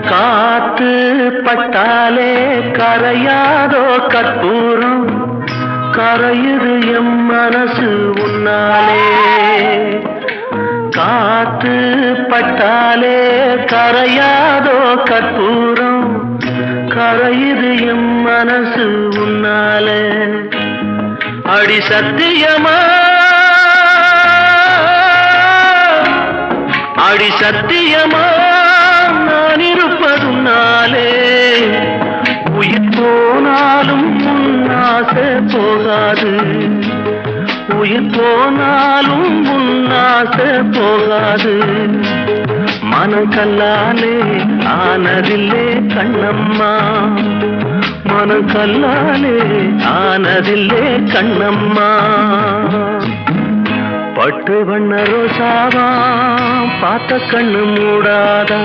காத்து பட்டாலே கரையாதோ கற்பூரம், கரையுது எம் மனசு உன்னாலே. காத்து பட்டாலே கரையாதோ கற்பூரம், கரையுது எம் மனசு உன்னாலே. அடி சத்தியமா, அடி சத்தியமா நான் இருப்பதுனாலே. உயிர் போனாலும் உன்னாசை போகாது, உயிர் போனாலும் உன்னாசை போகாது. மனக்கல்லாலே ஆனதில்லே கண்ணம்மா, மனக்கல்லாலே ஆனதில்லே கண்ணம்மா. பட்டு வண்ண ரோசாவா பார்த்த கண்ணு மூடாதா,